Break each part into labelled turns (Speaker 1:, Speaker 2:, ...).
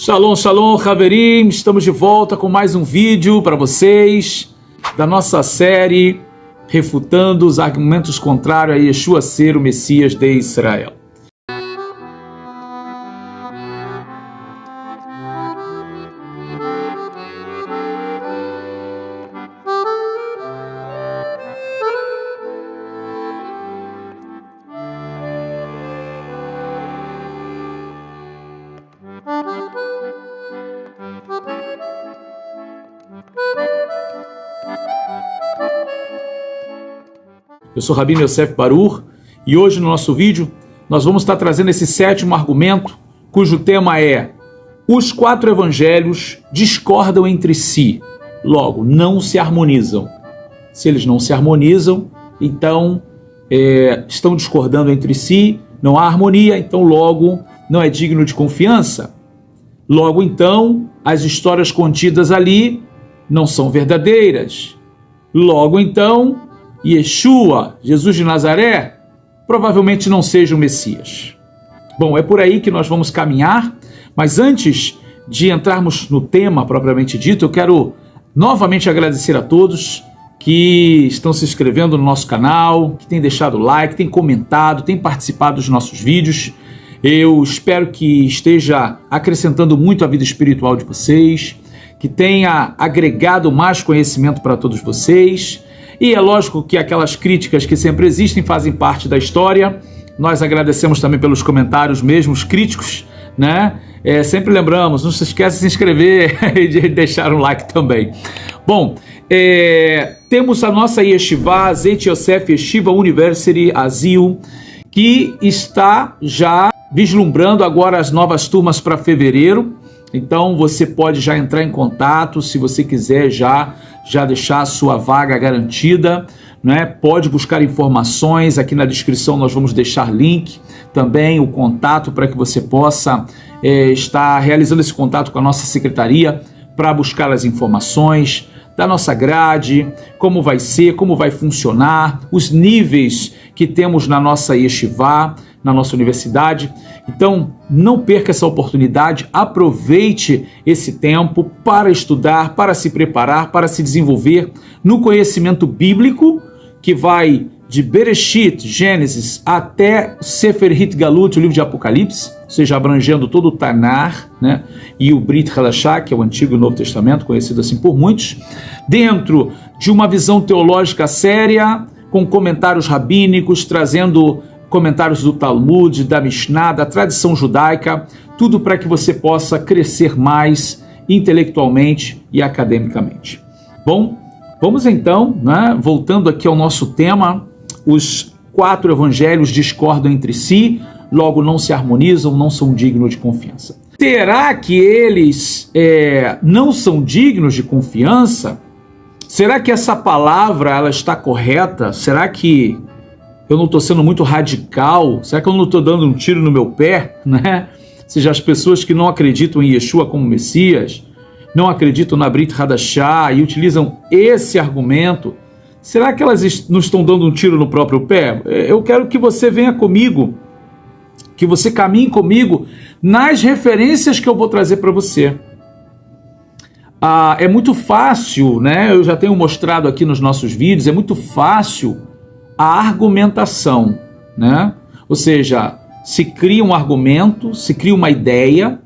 Speaker 1: Shalom, shalom, Haverim, estamos de volta com mais um vídeo para vocês da nossa série refutando os argumentos contrários a Yeshua ser o Messias de Israel. Eu sou Rabino Yosef Barur e hoje no nosso vídeo nós vamos estar trazendo esse sétimo argumento, cujo tema é: os quatro evangelhos discordam entre si, logo não se harmonizam. Se eles não se harmonizam, então estão discordando entre si, não há harmonia, então logo não é digno de confiança. Logo então, as histórias contidas ali não são verdadeiras. Logo então, Yeshua, Jesus de Nazaré, provavelmente não seja o Messias. Bom, é por aí que nós vamos caminhar, mas antes de entrarmos no tema propriamente dito, eu quero novamente agradecer a todos que estão se inscrevendo no nosso canal, que têm deixado like, têm comentado, têm participado dos nossos vídeos. Eu espero que esteja acrescentando muito à vida espiritual de vocês, que tenha agregado mais conhecimento para todos vocês. E é lógico que aquelas críticas que sempre existem fazem parte da história. Nós agradecemos também pelos comentários, mesmo os críticos, né? Sempre lembramos, não se esqueça de se inscrever e de deixar um like também. Bom, temos a nossa Yeshiva, Zeit Yosef Yeshiva University Azil, que está já vislumbrando agora as novas turmas para fevereiro. Então você pode já entrar em contato, se você quiser já deixar a sua vaga garantida, né? Pode buscar informações, aqui na descrição nós vamos deixar link, também o contato para que você possa estar realizando esse contato com a nossa secretaria para buscar as informações da nossa grade, como vai ser, como vai funcionar, os níveis que temos na nossa yeshiva, na nossa universidade. Então, não perca essa oportunidade, aproveite esse tempo para estudar, para se preparar, para se desenvolver no conhecimento bíblico, que vai de Bereshit, Gênesis, até Sefer Hitgalut, o livro de Apocalipse, ou seja, abrangendo todo o Tanar, né, e o Brit Hadashah, que é o Antigo e o Novo Testamento, conhecido assim por muitos, dentro de uma visão teológica séria, com comentários rabínicos, trazendo comentários do Talmud, da Mishnah, da tradição judaica, tudo para que você possa crescer mais intelectualmente e academicamente. Bom, vamos então, né, voltando aqui ao nosso tema, os quatro evangelhos discordam entre si, logo não se harmonizam, não são dignos de confiança. Será que eles não são dignos de confiança? Será que essa palavra ela está correta? Será que eu não estou sendo muito radical? Será que eu não estou dando um tiro no meu pé? Né? Ou seja, as pessoas que não acreditam em Yeshua como Messias, não acreditam na Brit Hadashah e utilizam esse argumento, será que elas não estão dando um tiro no próprio pé? Eu quero que você venha comigo, que você caminhe comigo nas referências que eu vou trazer para você. É muito fácil, né? Eu já tenho mostrado aqui nos nossos vídeos, é muito fácil a argumentação, né? Ou seja, se cria um argumento, se cria uma ideia,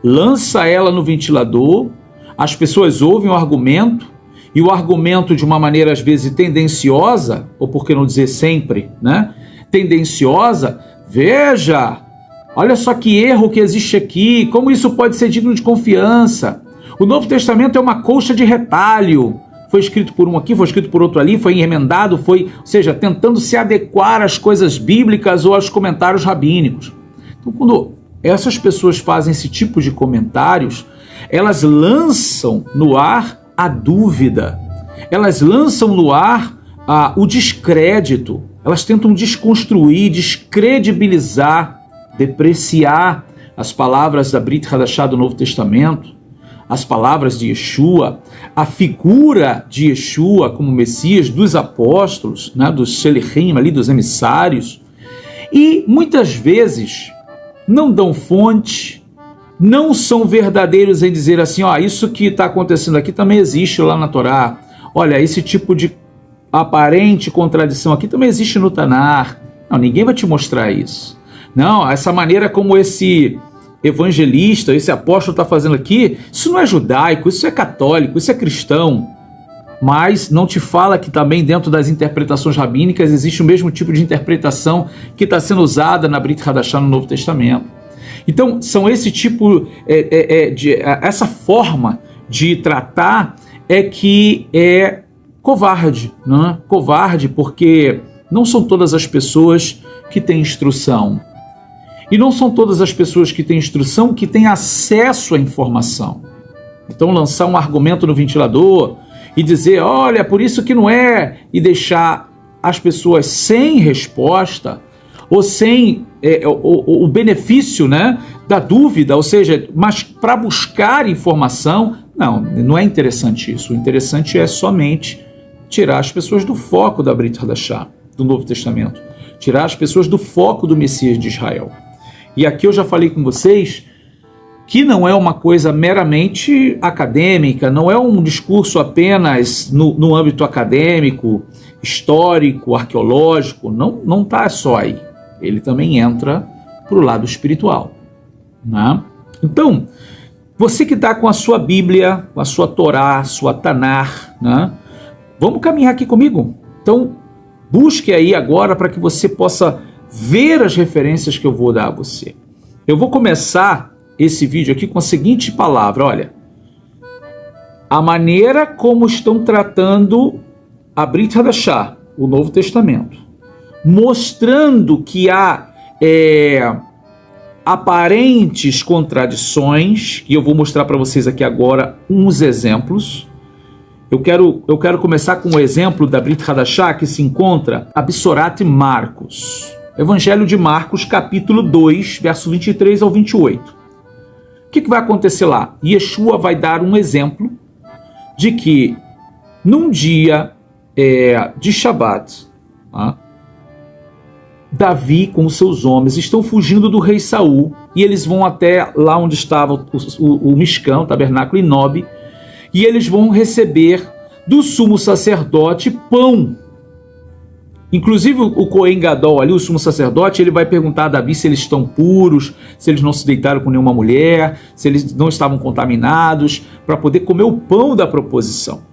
Speaker 1: lança ela no ventilador, as pessoas ouvem o argumento, e o argumento de uma maneira às vezes tendenciosa, ou por que não dizer sempre, né? Tendenciosa, veja, olha só que erro que existe aqui, como isso pode ser digno de confiança. O Novo Testamento é uma colcha de retalho, foi escrito por um aqui, foi escrito por outro ali, foi emendado, ou seja, tentando se adequar às coisas bíblicas ou aos comentários rabínicos. Então, quando essas pessoas fazem esse tipo de comentários, elas lançam no ar a dúvida, elas lançam no ar o descrédito, elas tentam desconstruir, descredibilizar, depreciar as palavras da Brit Hadashah do Novo Testamento, as palavras de Yeshua, a figura de Yeshua como Messias, dos apóstolos, né, dos Shelichim, ali, dos emissários, e muitas vezes não dão fonte, não são verdadeiros em dizer assim, ó, isso que está acontecendo aqui também existe lá na Torá. Olha, esse tipo de aparente contradição aqui também existe no Tanar. Não, ninguém vai te mostrar isso. Não, essa maneira como esse evangelista, esse apóstolo está fazendo aqui, isso não é judaico, isso é católico, isso é cristão. Mas não te fala que também dentro das interpretações rabínicas existe o mesmo tipo de interpretação que está sendo usada na Brit Hadashah no Novo Testamento. Então, são esse tipo, essa forma de tratar é que é covarde, né? Covarde porque não são todas as pessoas que têm instrução. E não são todas as pessoas que têm instrução que têm acesso à informação. Então, lançar um argumento no ventilador e dizer, olha, por isso que não é, e deixar as pessoas sem resposta ou sem o benefício, né, da dúvida, ou seja, mas para buscar informação, não é interessante isso. O interessante é somente tirar as pessoas do foco da Brit Hadashah, do Novo Testamento, tirar as pessoas do foco do Messias de Israel. E aqui eu já falei com vocês que não é uma coisa meramente acadêmica, não é um discurso apenas no âmbito acadêmico, histórico, arqueológico, não está só aí. Ele também entra para o lado espiritual, né? Então, você que está com a sua Bíblia, com a sua Torá, sua Tanar, né? Vamos caminhar aqui comigo? Então, busque aí agora para que você possa ver as referências que eu vou dar a você. Eu vou começar esse vídeo aqui com a seguinte palavra, olha. A maneira como estão tratando a Brit Hadashah, o Novo Testamento, mostrando que há aparentes contradições, e eu vou mostrar para vocês aqui agora uns exemplos. Eu quero começar com o exemplo da Brit Hadashah que se encontra a Besorat Marcos. Evangelho de Marcos, capítulo 2, verso 23 ao 28. O que vai acontecer lá? Yeshua vai dar um exemplo de que num dia de Shabat, Davi com os seus homens estão fugindo do rei Saul e eles vão até lá onde estava o Mishkan, o tabernáculo em Nob, e eles vão receber do sumo sacerdote pão. Inclusive o Cohen Gadol ali, o sumo sacerdote, ele vai perguntar a Davi se eles estão puros, se eles não se deitaram com nenhuma mulher, se eles não estavam contaminados, para poder comer o pão da proposição.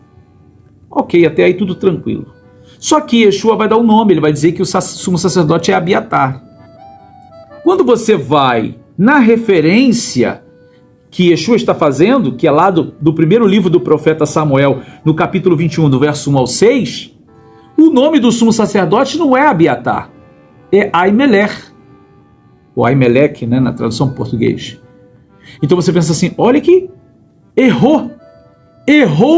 Speaker 1: Ok, até aí tudo tranquilo. Só que Yeshua vai dar um nome, ele vai dizer que o sumo sacerdote é Abiatar. Quando você vai na referência que Yeshua está fazendo, que é lá do primeiro livro do profeta Samuel, no capítulo 21, do verso 1 ao 6, o nome do sumo sacerdote não é Abiatar, é Ahimelech, ou Ahimelech, né, na tradução português. Então você pensa assim, olha que errou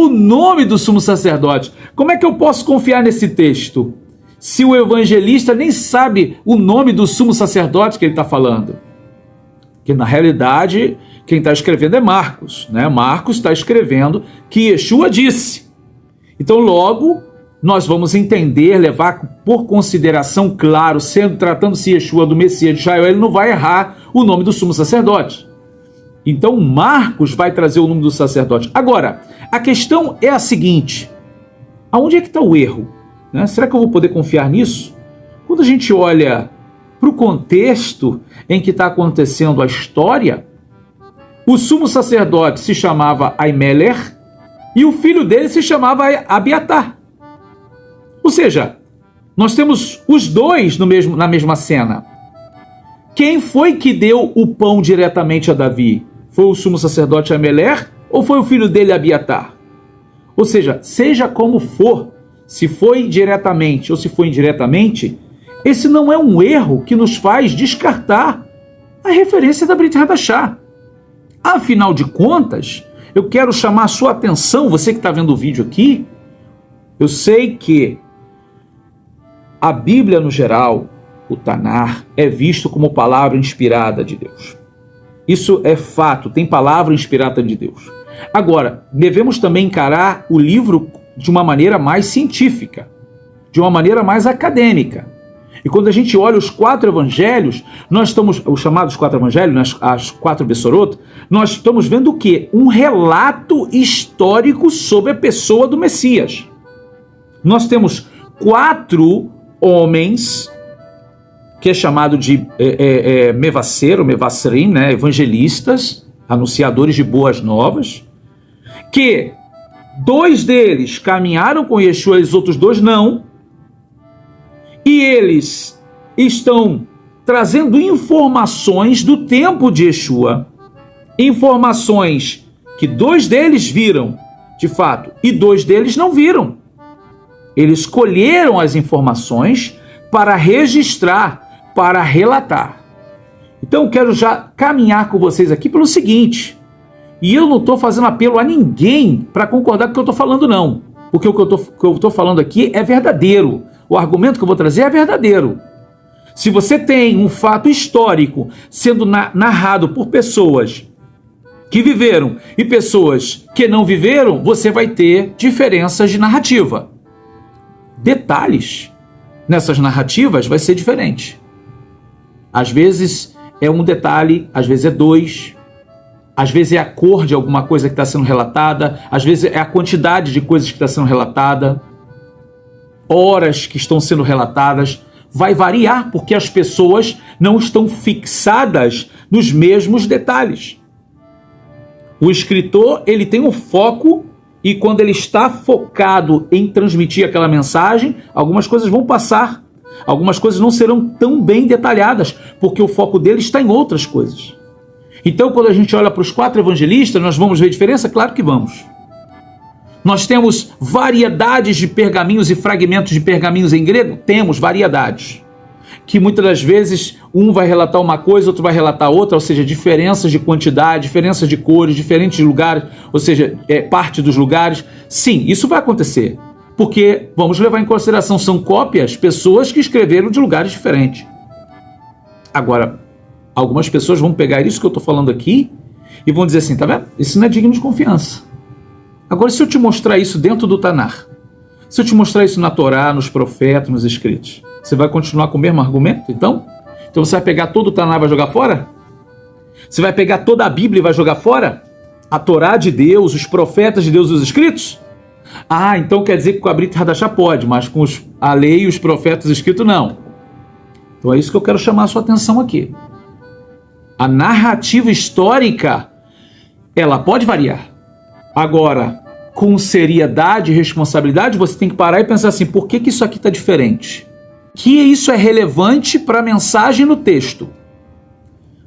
Speaker 1: o nome do sumo sacerdote. Como é que eu posso confiar nesse texto, se o evangelista nem sabe o nome do sumo sacerdote que ele está falando? Que na realidade, quem está escrevendo é Marcos, né? Marcos está escrevendo que Yeshua disse. Então logo, nós vamos entender, levar por consideração, claro, tratando-se Yeshua do Messias de Israel, ele não vai errar o nome do sumo sacerdote. Então Marcos vai trazer o nome do sacerdote. Agora, a questão é a seguinte, aonde é que está o erro? Né? Será que eu vou poder confiar nisso? Quando a gente olha para o contexto em que está acontecendo a história, o sumo sacerdote se chamava Ahimelech e o filho dele se chamava Abiatar. Ou seja, nós temos os dois na mesma cena. Quem foi que deu o pão diretamente a Davi? Foi o sumo sacerdote Ahimelech ou foi o filho dele Abiatar? Ou seja como for, se foi diretamente ou se foi indiretamente, esse não é um erro que nos faz descartar a referência da Brit Hadashah. Afinal de contas, eu quero chamar a sua atenção, você que está vendo o vídeo aqui, eu sei que a Bíblia no geral, o Tanar, é visto como palavra inspirada de Deus. Isso é fato, tem palavra inspirada de Deus. Agora, devemos também encarar o livro de uma maneira mais científica, de uma maneira mais acadêmica. E quando a gente olha os 4 evangelhos, nós estamos, os chamados 4 evangelhos, as 4 Bessorot, nós estamos vendo o quê? Um relato histórico sobre a pessoa do Messias. Nós temos 4 homens, que é chamado de Mevasser, ou Mevasserim, né? Evangelistas, anunciadores de boas novas, que 2 deles caminharam com Yeshua e os outros 2 não, e eles estão trazendo informações do tempo de Yeshua, informações que 2 deles viram, de fato, e 2 deles não viram. Eles colheram as informações para registrar, para relatar. Então eu quero já caminhar com vocês aqui pelo seguinte, e eu não estou fazendo apelo a ninguém para concordar com o que eu estou falando, não. Porque o que eu estou falando aqui é verdadeiro. O argumento que eu vou trazer é verdadeiro. Se você tem um fato histórico sendo narrado por pessoas que viveram e pessoas que não viveram, você vai ter diferenças de narrativa. Detalhes nessas narrativas vai ser diferente. Às vezes é um detalhe, às vezes é 2, às vezes é a cor de alguma coisa que está sendo relatada, às vezes é a quantidade de coisas que está sendo relatada, horas que estão sendo relatadas, vai variar porque as pessoas não estão fixadas nos mesmos detalhes. O escritor, ele tem um foco e quando ele está focado em transmitir aquela mensagem, algumas coisas vão passar, algumas coisas não serão tão bem detalhadas, porque o foco dele está em outras coisas. Então, quando a gente olha para os 4 evangelistas, nós vamos ver diferença? Claro que vamos. Nós temos variedades de pergaminhos e fragmentos de pergaminhos em grego? Temos variedades. Que muitas das vezes um vai relatar uma coisa, outro vai relatar outra, ou seja, diferenças de quantidade, diferenças de cores, diferentes lugares, ou seja, parte dos lugares. Sim, isso vai acontecer. Porque, vamos levar em consideração, são cópias, pessoas que escreveram de lugares diferentes. Agora, algumas pessoas vão pegar isso que eu estou falando aqui e vão dizer assim, tá vendo? Isso não é digno de confiança. Agora, se eu te mostrar isso dentro do Tanar, se eu te mostrar isso na Torá, nos profetas, nos escritos, você vai continuar com o mesmo argumento, então? Então você vai pegar todo o Tanar e vai jogar fora? Você vai pegar toda a Bíblia e vai jogar fora? A Torá de Deus, os profetas de Deus e os escritos? Ah, então quer dizer que com a Brit Hadashah pode, mas com a lei e os profetas escritos não. Então é isso que eu quero chamar a sua atenção aqui. A narrativa histórica, ela pode variar. Agora, com seriedade e responsabilidade, você tem que parar e pensar assim, por que isso aqui está diferente? Que isso é relevante para a mensagem no texto?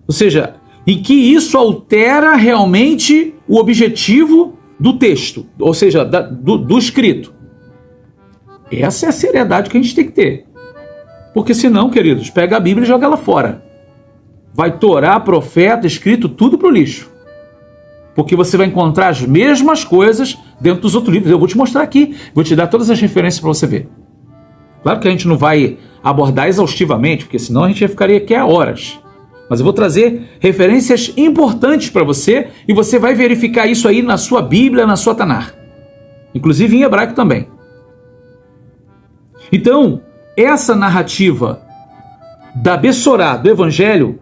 Speaker 1: Ou seja, em que isso altera realmente o objetivo do texto, ou seja, do escrito. Essa é a seriedade que a gente tem que ter. Porque senão, queridos, pega a Bíblia e joga ela fora. Vai Torá, profeta, escrito, tudo pro lixo. Porque você vai encontrar as mesmas coisas dentro dos outros livros. Eu vou te mostrar aqui, vou te dar todas as referências para você ver. Claro que a gente não vai abordar exaustivamente, porque senão a gente ficaria aqui há horas. Mas eu vou trazer referências importantes para você e você vai verificar isso aí na sua Bíblia, na sua Tanar. Inclusive em hebraico também. Então, essa narrativa da Bessorá, do Evangelho,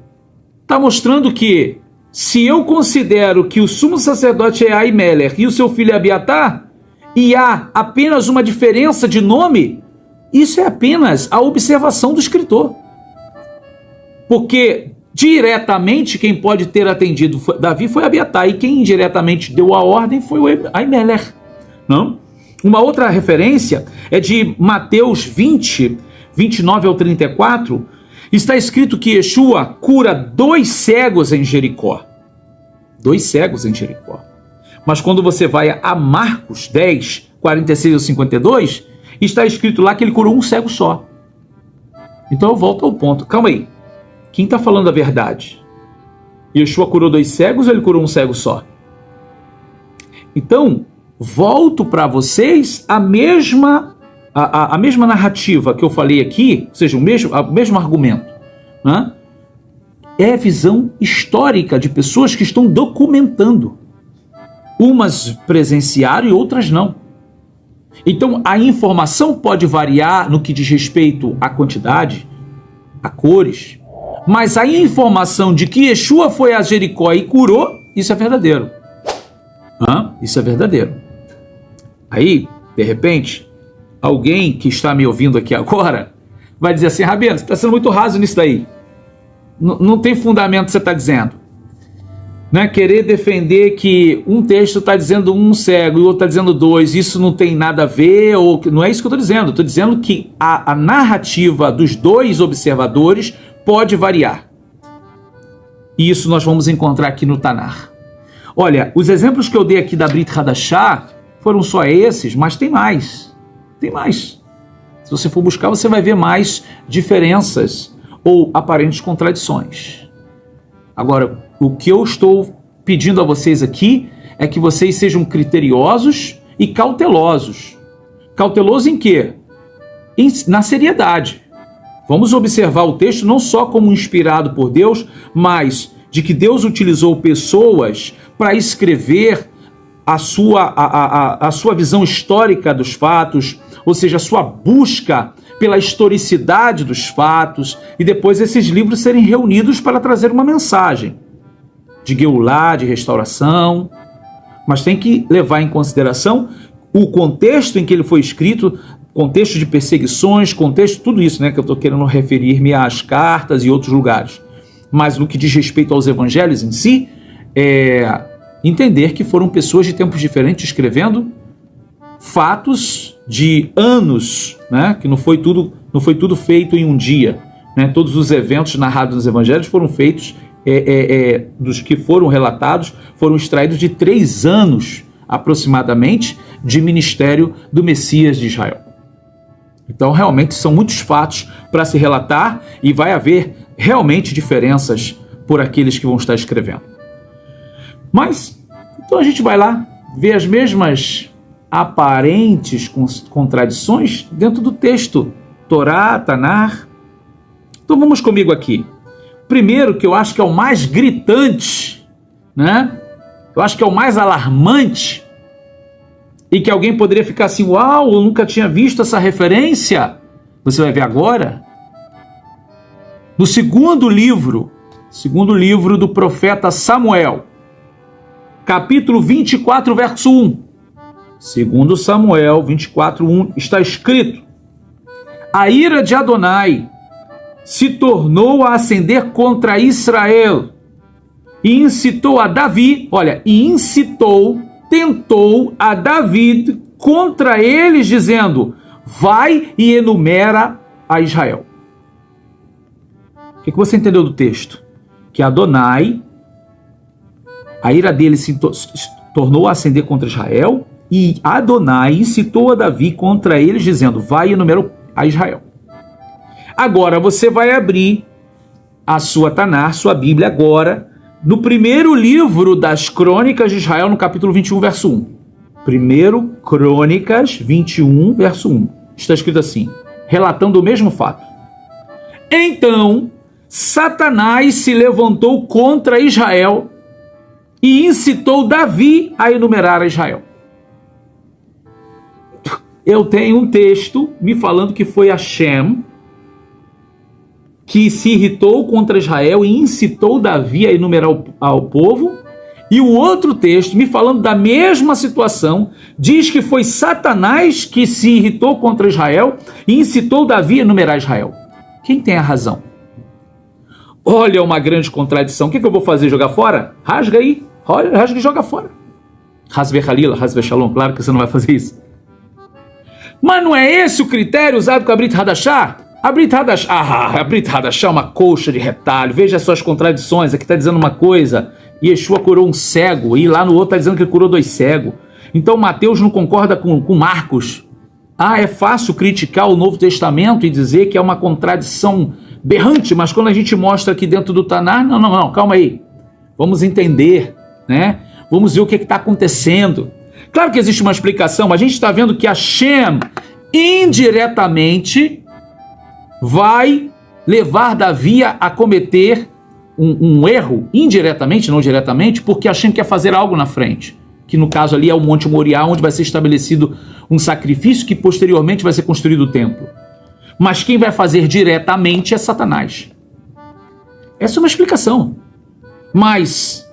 Speaker 1: está mostrando que se eu considero que o sumo sacerdote é Ahimelech e o seu filho é Abiatar, e há apenas uma diferença de nome, isso é apenas a observação do escritor. Porque diretamente quem pode ter atendido Davi foi Abiatar, e quem indiretamente deu a ordem foi o Ahimelech. Não? Uma outra referência é de Mateus 20, 29 ao 34, está escrito que Yeshua cura 2 cegos em Jericó. 2 cegos em Jericó. Mas quando você vai a Marcos 10, 46 ao 52, está escrito lá que ele curou um cego só. Então eu volto ao ponto. Calma aí. Quem está falando a verdade? Yeshua curou 2 cegos ou ele curou um cego só? Então, volto para vocês a mesma narrativa que eu falei aqui, ou seja, o mesmo argumento, né? É a visão histórica de pessoas que estão documentando. Umas presenciaram e outras não. Então, a informação pode variar no que diz respeito à quantidade, há cores. Mas a informação de que Yeshua foi a Jericó e curou, isso é verdadeiro. Isso é verdadeiro. Aí, de repente, alguém que está me ouvindo aqui agora vai dizer assim: Rabino, você está sendo muito raso nisso daí. Não tem fundamento o que você está dizendo. Né? Querer defender que um texto está dizendo um cego e o outro está dizendo dois, isso não tem nada a ver, ou não é isso que eu estou dizendo. Estou dizendo que a narrativa dos dois observadores pode variar. E isso nós vamos encontrar aqui no Tanar. Olha, os exemplos que eu dei aqui da Brit Hadashah foram só esses, mas tem mais. Tem mais. Se você for buscar, você vai ver mais diferenças ou aparentes contradições. Agora, o que eu estou pedindo a vocês aqui é que vocês sejam criteriosos e cautelosos. Cauteloso em quê? Na seriedade. Vamos observar o texto não só como inspirado por Deus, mas de que Deus utilizou pessoas para escrever a sua visão histórica dos fatos, ou seja, a sua busca pela historicidade dos fatos, e depois esses livros serem reunidos para trazer uma mensagem de Geulá, de restauração, mas tem que levar em consideração o contexto em que ele foi escrito, contexto de perseguições, contexto, tudo isso, né, que eu estou querendo referir-me às cartas e outros lugares. Mas no que diz respeito aos evangelhos em si, entender que foram pessoas de tempos diferentes escrevendo fatos de anos, né, que não foi tudo feito em um dia, né? Todos os eventos narrados nos evangelhos foram feitos, dos que foram relatados, foram extraídos de 3 anos aproximadamente de ministério do Messias de Israel. Então realmente são muitos fatos para se relatar e vai haver realmente diferenças por aqueles que vão estar escrevendo. Mas, então a gente vai lá ver as mesmas aparentes contradições dentro do texto Torá, Tanar. Então vamos comigo aqui. Primeiro, que eu acho que é o mais gritante, né? Eu acho que é o mais alarmante, e que alguém poderia ficar assim: uau, eu nunca tinha visto essa referência. Você vai ver agora. No segundo livro do profeta Samuel, capítulo 24, verso 1. Segundo Samuel 24, 1, está escrito: a ira de Adonai se tornou a acender contra Israel e incitou a Davi, tentou a David contra eles, dizendo: vai e enumera a Israel. O que você entendeu do texto? Que Adonai, a ira dele se tornou a acender contra Israel, e Adonai incitou a Davi contra eles, dizendo: vai e enumera a Israel. Agora você vai abrir a sua Tanar, sua Bíblia agora, no primeiro livro das Crônicas de Israel, no capítulo 21, verso 1. Primeiro Crônicas 21, verso 1. Está escrito assim, relatando o mesmo fato. Então, Satanás se levantou contra Israel e incitou Davi a enumerar a Israel. Eu tenho um texto me falando que foi Hashem que se irritou contra Israel e incitou Davi a enumerar ao povo, e o outro texto, me falando da mesma situação, diz que foi Satanás que se irritou contra Israel e incitou Davi a enumerar Israel. Quem tem a razão? Olha, uma grande contradição. O que eu vou fazer? Jogar fora? Rasga aí. Rasga e joga fora. Rasve Halila, rasve Shalom. Claro que você não vai fazer isso. Mas não é esse o critério usado com a Brit Hadashah? A Brit Hadashah é uma colcha de retalho. Veja as suas contradições. Aqui está dizendo uma coisa, Yeshua curou um cego, e lá no outro está dizendo que ele curou 2 cegos. Então Mateus não concorda com Marcos. É fácil criticar o Novo Testamento e dizer que é uma contradição berrante, mas quando a gente mostra aqui dentro do Tanar, não, calma aí. Vamos entender, né? Vamos ver o que está acontecendo. Claro que existe uma explicação, mas a gente está vendo que Hashem indiretamente vai levar Davi a cometer um erro, indiretamente, não diretamente, porque Hashem quer fazer algo na frente, que no caso ali é o Monte Moriá, onde vai ser estabelecido um sacrifício que posteriormente vai ser construído o templo. mas quem vai fazer diretamente é Satanás. Essa é uma explicação. Mas,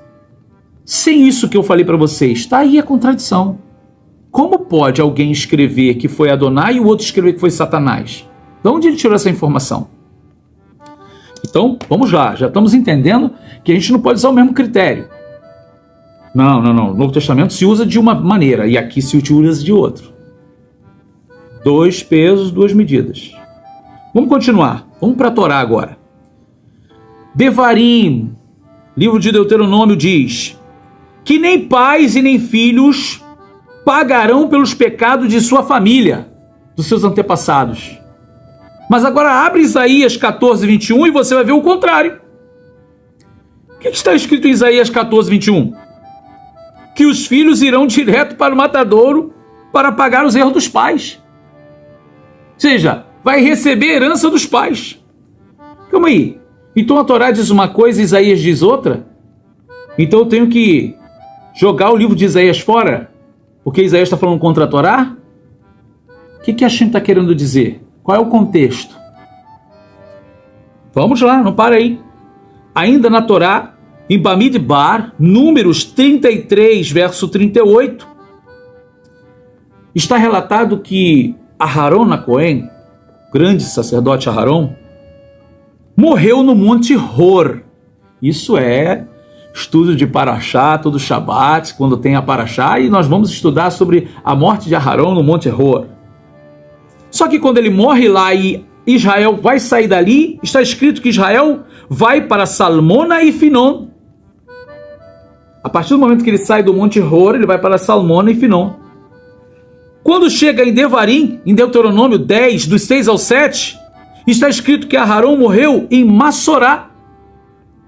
Speaker 1: sem isso que eu falei para vocês, está aí a contradição. Como pode alguém escrever que foi Adonai e o outro escrever que foi Satanás? De onde ele tirou essa informação? Então, vamos lá. Já estamos entendendo que a gente não pode usar o mesmo critério. Não. No Novo Testamento se usa de uma maneira e aqui se utiliza de outra. 2 pesos, 2 medidas. Vamos continuar. Vamos para a Torá agora. Devarim, livro de Deuteronômio, diz que nem pais e nem filhos pagarão pelos pecados de sua família, dos seus antepassados. Mas agora abre Isaías 14, 21 e você vai ver o contrário. O que está escrito em Isaías 14, 21? Que os filhos irão direto para o matadouro para pagar os erros dos pais. Ou seja, vai receber a herança dos pais. Calma aí. Então a Torá diz uma coisa e Isaías diz outra? Então eu tenho que jogar o livro de Isaías fora? Porque Isaías está falando contra a Torá? O que a Hashem está querendo dizer? Qual é o contexto? Vamos lá, não para aí. Ainda na Torá, em Bamidbar, Números 33, verso 38, está relatado que Aharon HaKohen, grande sacerdote Aharon, morreu no Monte Hor. Isso é estudo de Parashá, todo Shabat, quando tem a Parashá, e nós vamos estudar sobre a morte de Aharon no Monte Hor. Só que quando ele morre lá e Israel vai sair dali, está escrito que Israel vai para Salmona e Finom. A partir do momento que ele sai do Monte Hor, ele vai para Salmona e Finom. Quando chega em Devarim, em Deuteronômio 10, dos 6 ao 7, está escrito que Aharon morreu em Massorá,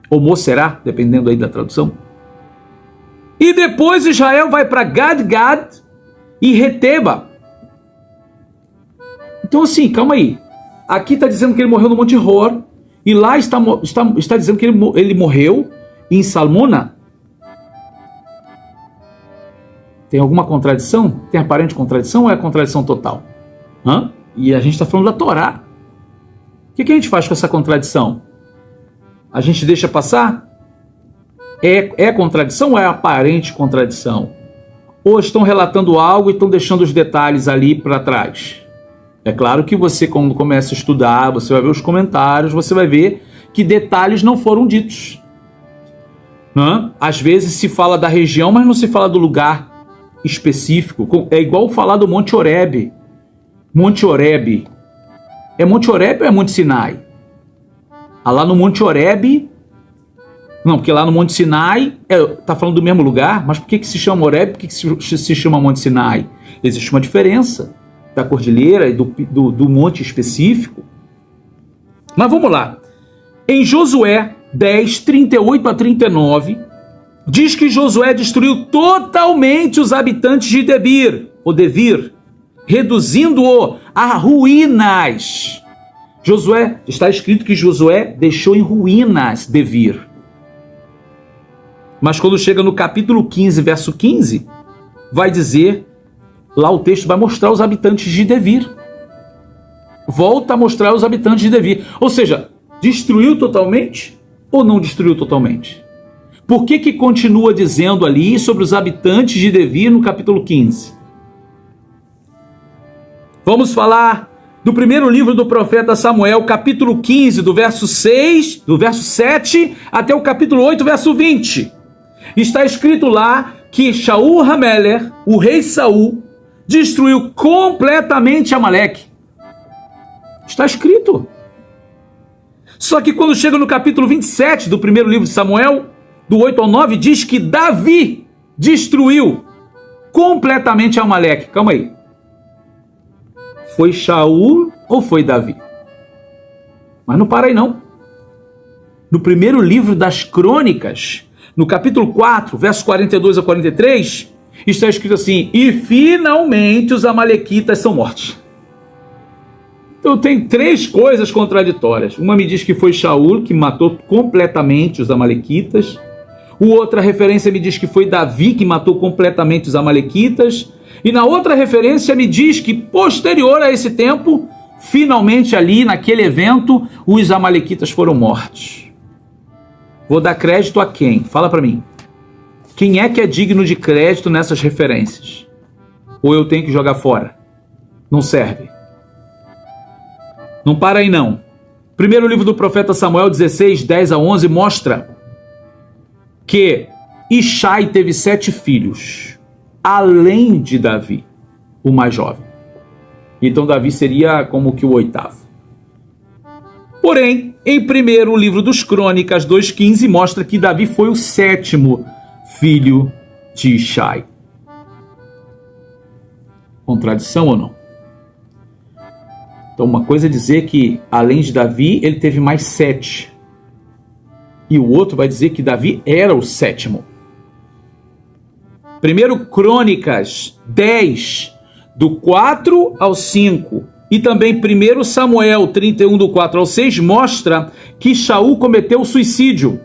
Speaker 1: ou Moserá, dependendo aí da tradução. E depois Israel vai para Gad e Reteba. Então assim, calma aí. Aqui está dizendo que ele morreu no Monte Hor, e lá está dizendo que ele morreu em Salmona. Tem alguma contradição? Tem aparente contradição ou é contradição total? E a gente está falando da Torá. O que a gente faz com essa contradição? A gente deixa passar? É contradição ou é aparente contradição? Ou estão relatando algo e estão deixando os detalhes ali para trás? É claro que você, quando começa a estudar, você vai ver os comentários, você vai ver que detalhes não foram ditos. Às vezes se fala da região, mas não se fala do lugar específico. É igual falar do Monte Horebe. Monte Horebe. É Monte Horebe ou é Monte Sinai? Lá no Monte Horebe... Não, porque lá no Monte Sinai está falando do mesmo lugar, mas por que se chama Horebe? Por que se chama Monte Sinai? Existe uma diferença da cordilheira e do monte específico. Mas vamos lá. Em Josué 10, 38 a 39, diz que Josué destruiu totalmente os habitantes de Devir, reduzindo-o a ruínas. Está escrito que Josué deixou em ruínas Devir. Mas quando chega no capítulo 15, verso 15, vai dizer, lá o texto vai mostrar os habitantes de Devir. Volta a mostrar os habitantes de Devir. Ou seja, destruiu totalmente ou não destruiu totalmente? Por que continua dizendo ali sobre os habitantes de Devir no capítulo 15? Vamos falar do primeiro livro do profeta Samuel, capítulo 15, do verso 7 até o capítulo 8, verso 20. Está escrito lá que Shaul Hameler, o rei Saul, destruiu completamente Amaleque. Está escrito. Só que quando chega no capítulo 27 do primeiro livro de Samuel, do 8 ao 9, diz que Davi destruiu completamente Amaleque. Calma aí. Foi Shaul ou foi Davi? Mas não para aí não. No primeiro livro das Crônicas, no capítulo 4, versos 42 a 43, está escrito assim: e finalmente os amalequitas são mortos. Então tem 3 coisas contraditórias. Uma me diz que foi Shaul que matou completamente os amalequitas. Outra referência me diz que foi Davi que matou completamente os amalequitas. E na outra referência me diz que posterior a esse tempo finalmente ali, naquele evento, os amalequitas foram mortos. Vou dar crédito a quem? Fala para mim. Quem é que é digno de crédito nessas referências? Ou eu tenho que jogar fora? Não serve. Não para aí não. Primeiro livro do profeta Samuel 16, 10 a 11 mostra que Ishai teve 7 filhos, além de Davi, o mais jovem. Então Davi seria como que o 8º. Porém, em primeiro livro dos Crônicas 2,15 mostra que Davi foi o 7º filho de Ishai. Contradição ou não? Então uma coisa é dizer que além de Davi ele teve mais 7. E o outro vai dizer que Davi era o 7º. Primeiro Crônicas 10, do 4 ao 5, e também 1 Samuel 31, do 4 ao 6, mostra que Saul cometeu suicídio.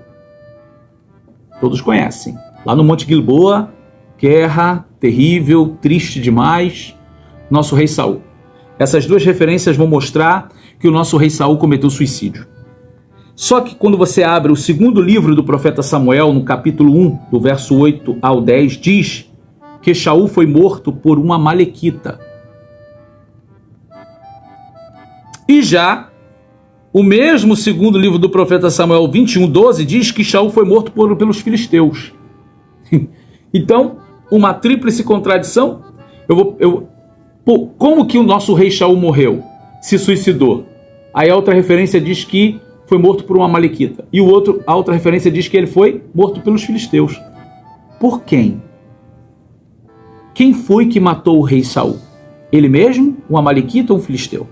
Speaker 1: Todos conhecem. Lá no Monte Gilboa, guerra terrível, triste demais, nosso rei Saul. Essas duas referências vão mostrar que o nosso rei Saul cometeu suicídio. Só que quando você abre o segundo livro do profeta Samuel, no capítulo 1, do verso 8 ao 10, diz que Saul foi morto por uma amalequita. E já o mesmo segundo livro do profeta Samuel 21, 12, diz que Saul foi morto pelos filisteus. Então, uma tríplice contradição. Como que o nosso rei Saul morreu? Se suicidou. Aí a outra referência diz que foi morto por uma amalequita. E a outra referência diz que ele foi morto pelos filisteus. Por quem? Quem foi que matou o rei Saul? Ele mesmo, um amalequita ou um filisteu?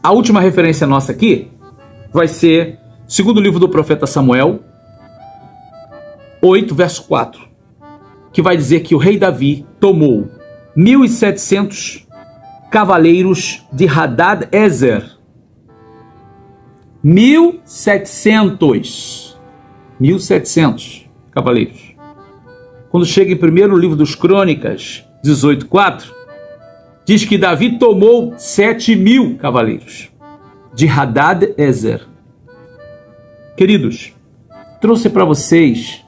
Speaker 1: A última referência nossa aqui vai ser segundo livro do profeta Samuel 8, verso 4, que vai dizer que o rei Davi tomou 1.700 cavaleiros de Hadad-Ezer. 1.700 cavaleiros. Quando chega em primeiro livro dos Crônicas 18:4, diz que Davi tomou 7.000 cavaleiros de Hadad-Ezer. Queridos, trouxe para vocês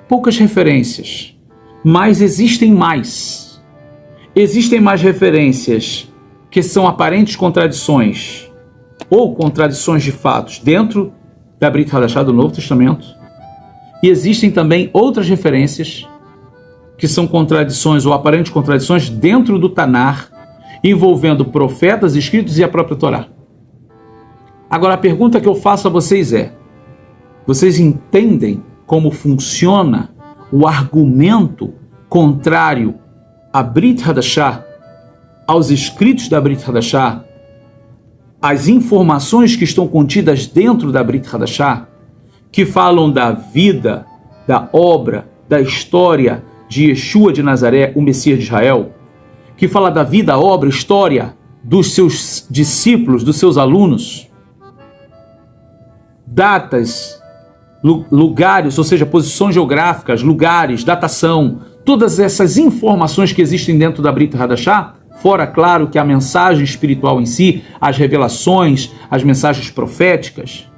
Speaker 1: poucas referências, mas existem mais. Existem mais referências que são aparentes contradições ou contradições de fatos dentro da Brit Hadashah do Novo Testamento. E existem também outras referências que são contradições ou aparentes contradições dentro do Tanar, envolvendo profetas, escritos e a própria Torá. Agora a pergunta que eu faço a vocês é: vocês entendem como funciona o argumento contrário à Brit Hadashah, aos escritos da Brit Hadashah, as informações que estão contidas dentro da Brit Hadashah, que falam da vida, da obra, da história de Yeshua de Nazaré, o Messias de Israel, que fala da vida, obra, história dos seus discípulos, dos seus alunos, datas, lugares, ou seja, posições geográficas, lugares, datação, todas essas informações que existem dentro da Brit Hadashah, fora, claro, que a mensagem espiritual em si, as revelações, as mensagens proféticas,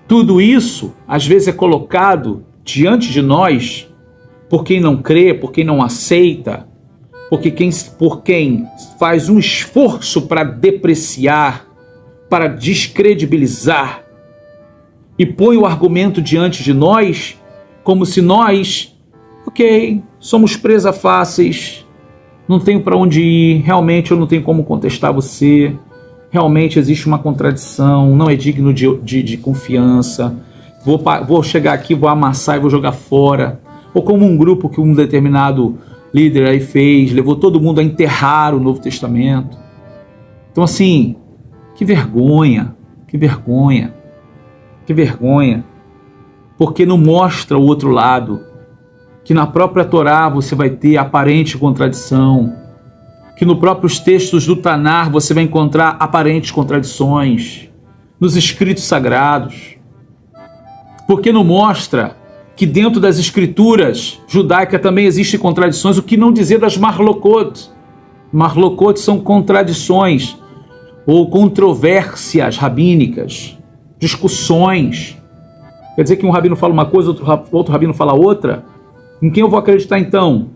Speaker 1: tudo isso, às vezes, é colocado diante de nós por quem não crê, por quem não aceita, por quem faz um esforço para depreciar, para descredibilizar, e põe o argumento diante de nós como se nós, somos presa fáceis, não tenho para onde ir, realmente eu não tenho como contestar você, realmente existe uma contradição, não é digno de confiança, vou chegar aqui, vou amassar e vou jogar fora. Ou como um grupo que um determinado líder aí fez, levou todo mundo a enterrar o Novo Testamento. Então assim, que vergonha, porque não mostra o outro lado, que na própria Torá você vai ter aparente contradição, que nos próprios textos do Tanar você vai encontrar aparentes contradições, nos escritos sagrados, porque não mostra que dentro das escrituras judaicas também existem contradições, o que não dizer das Marlokot, Marlokot são contradições ou controvérsias rabínicas, discussões. Quer dizer que um rabino fala uma coisa, outro rabino fala outra? Em quem eu vou acreditar então?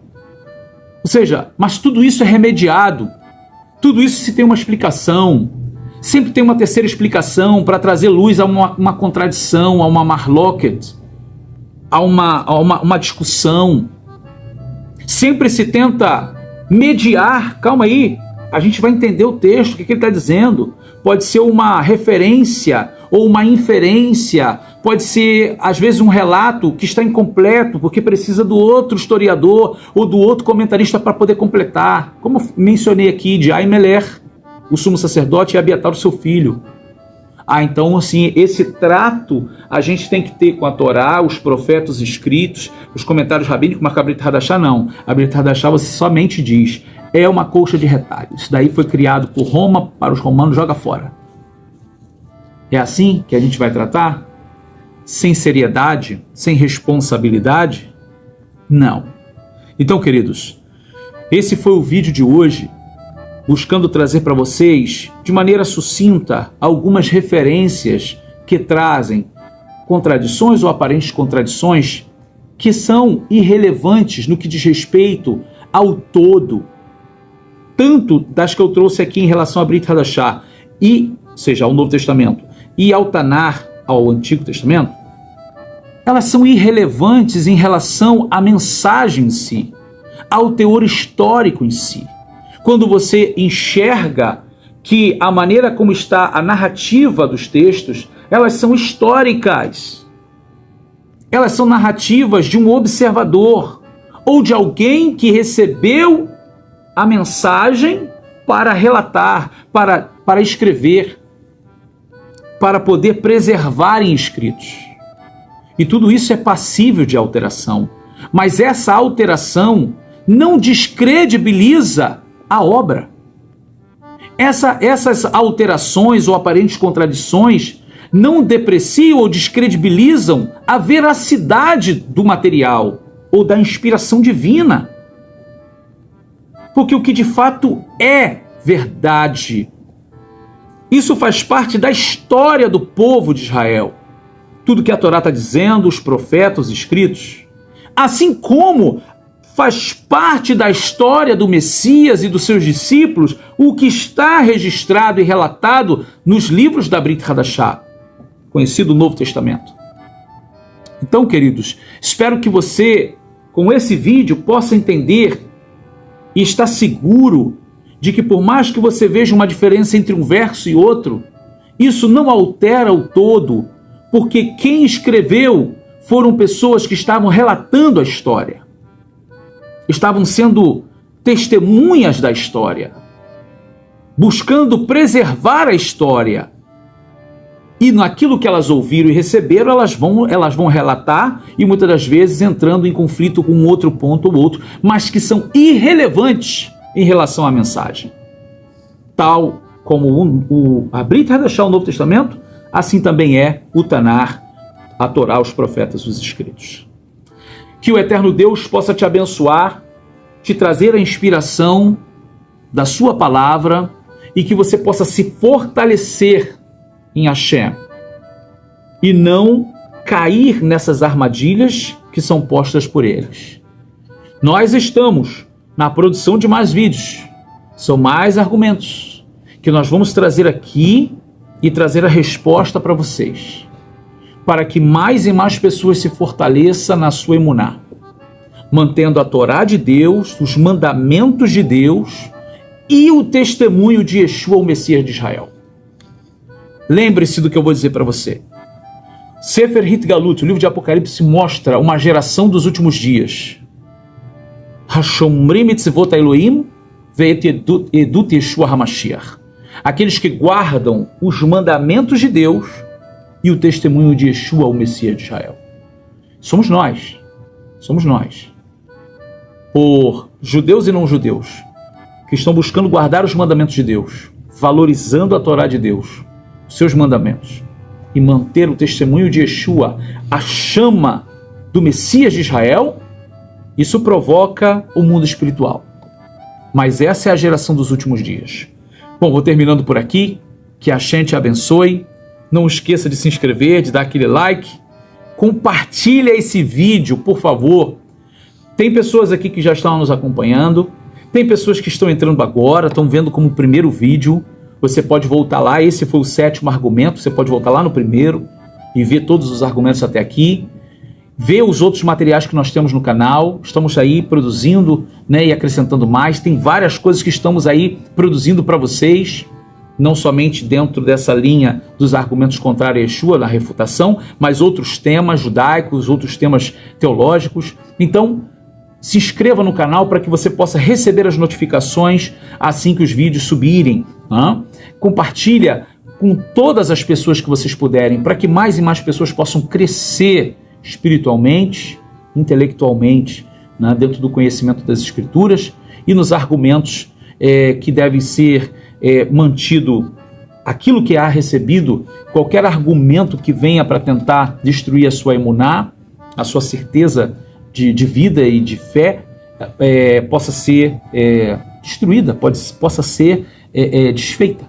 Speaker 1: Ou seja, mas tudo isso é remediado. Tudo isso se tem uma explicação. Sempre tem uma terceira explicação para trazer luz a uma contradição, a uma marloquet, a uma discussão. Sempre se tenta mediar. Calma aí, a gente vai entender o texto, o que ele está dizendo. Pode ser uma referência ou uma inferência, pode ser às vezes um relato que está incompleto porque precisa do outro historiador ou do outro comentarista para poder completar. Como mencionei aqui de Ahimelech, o sumo sacerdote, e Abiatar, o seu filho. Então, assim, esse trato a gente tem que ter com a Torá, os profetas escritos, os comentários rabínicos, mas com a Brit Hadashah não. A Brit Hadashah você somente diz, é uma colcha de retalhos. Isso daí foi criado por Roma, para os romanos, joga fora. É assim que a gente vai tratar? Sem seriedade? Sem responsabilidade? Não. Então, queridos, esse foi o vídeo de hoje, buscando trazer para vocês, de maneira sucinta, algumas referências que trazem contradições ou aparentes contradições que são irrelevantes no que diz respeito ao todo, tanto das que eu trouxe aqui em relação a Brit Hadashah, ou seja, ao Novo Testamento, e ao Tanar, ao Antigo Testamento, elas são irrelevantes em relação à mensagem em si, ao teor histórico em si. Quando você enxerga que a maneira como está a narrativa dos textos, elas são históricas. Elas são narrativas de um observador ou de alguém que recebeu a mensagem para relatar, para escrever, para poder preservar em escritos. E tudo isso é passível de alteração. Mas essa alteração não descredibiliza a obra. Essas alterações ou aparentes contradições não depreciam ou descredibilizam a veracidade do material ou da inspiração divina. Porque o que de fato é verdade, isso faz parte da história do povo de Israel. Tudo que a Torá está dizendo, os profetas escritos, assim como faz parte da história do Messias e dos seus discípulos, o que está registrado e relatado nos livros da Brit Hadashah, conhecido Novo Testamento. Então, queridos, espero que você, com esse vídeo, possa entender e estar seguro de que por mais que você veja uma diferença entre um verso e outro, isso não altera o todo, porque quem escreveu foram pessoas que estavam relatando a história. Estavam sendo testemunhas da história, buscando preservar a história. E naquilo que elas ouviram e receberam, elas vão relatar, e muitas das vezes entrando em conflito com um outro ponto ou outro, mas que são irrelevantes em relação à mensagem. Tal como a Brit Hadashah, o Novo Testamento, assim também é o Tanar, a Torá, os profetas, os escritos. Que o eterno Deus possa te abençoar, te trazer a inspiração da sua palavra e que você possa se fortalecer em Hashem e não cair nessas armadilhas que são postas por eles. Nós estamos na produção de mais vídeos, são mais argumentos que nós vamos trazer aqui e trazer a resposta para vocês, para que mais e mais pessoas se fortaleçam na sua emuná, mantendo a Torá de Deus, os mandamentos de Deus e o testemunho de Yeshua, o Messias de Israel. Lembre-se do que eu vou dizer para você. Sefer Hitgalut, o livro de Apocalipse, mostra uma geração dos últimos dias. Hashomrim mitzvot Elohim ve'et edut Yeshua HaMashiach. Aqueles que guardam os mandamentos de Deus e o testemunho de Yeshua, o Messias de Israel. Somos nós. Somos nós. Por judeus e não judeus, que estão buscando guardar os mandamentos de Deus, valorizando a Torá de Deus, os seus mandamentos, e manter o testemunho de Yeshua, a chama do Messias de Israel, isso provoca o mundo espiritual. mas essa é a geração dos últimos dias. Bom, vou terminando por aqui. Que a Shem te abençoe. Não esqueça de se inscrever, de dar aquele like. Compartilha esse vídeo, por favor. Tem pessoas aqui que já estão nos acompanhando. Tem pessoas que estão entrando agora, estão vendo como primeiro vídeo. Você pode voltar lá, esse foi o 7º argumento. Você pode voltar lá no primeiro e ver todos os argumentos até aqui. Ver os outros materiais que nós temos no canal. Estamos aí produzindo, né, e acrescentando mais. Tem várias coisas que estamos aí produzindo para vocês. Não somente dentro dessa linha dos argumentos contrários a Yeshua, na refutação, mas outros temas judaicos, outros temas teológicos. Então, se inscreva no canal para que você possa receber as notificações assim que os vídeos subirem. Compartilha com todas as pessoas que vocês puderem, para que mais e mais pessoas possam crescer espiritualmente, intelectualmente, dentro do conhecimento das Escrituras e nos argumentos que devem ser mantido aquilo que há recebido, qualquer argumento que venha para tentar destruir a sua emuná, a sua certeza de vida e de fé, possa ser destruída, possa ser desfeita.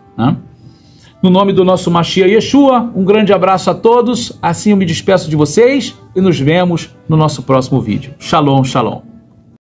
Speaker 1: No nome do nosso Mashiach Yeshua, um grande abraço a todos, assim eu me despeço de vocês e nos vemos no nosso próximo vídeo. Shalom, shalom.